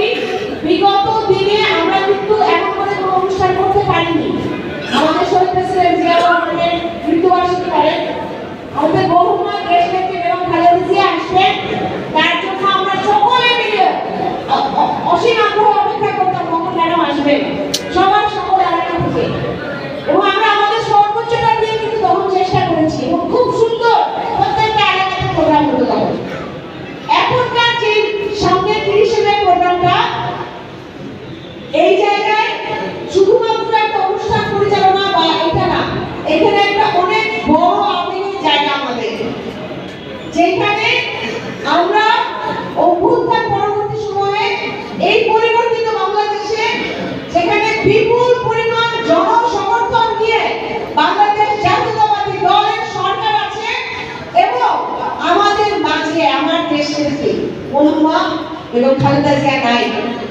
করি, বিগত দিনে আমরা কিন্তু এমন করে কোনো অনুষ্ঠান করতে পারিনি। আমাদের শহীদ প্রেসিডেন্ট জিয়া রহমানের মৃত্যুবার্ষিকী করেন, আমাদের বহুমা দেশ নেত্রী বেগম খালেদা জিয়া আসবেন, তার জন্য আমরা সকলে মিলে অসীম আগ্রহে অপেক্ষা করতাম কখন ম্যাডাম আসবেন, সবার সকল এলাকা থেকে। এবং আমরা আমাদের সর্বোচ্চটা দিয়ে কিন্তু তখন চেষ্টা করেছি এবং খুব সুন্দর প্রত্যেকটা এলাকাতে প্রোগ্রাম হতো তখন। এখনকার যে সঙ্গে 30 এর প্রোগ্রামটা, এই জায়গায় শুধুমাত্র একটা অনুষ্ঠান পরিচালনা বা এটা না, এখানে একটা অনেক বড় আবেগের জায়গা আমাদের, যেখানে আমরা অভ্যুত্থান পরবর্তী সময়ে এই পরিবর্তিত বাংলাদেশে যেখানে বিপুল পরিমাণ জনসমর্থন নিয়ে বাংলাদেশ জাতীয়তাবাদী দলের সরকার আছে এবং আমাদের মাঝে আমার দেশের মহুয়া এবং খালেদা জিয়া নাই।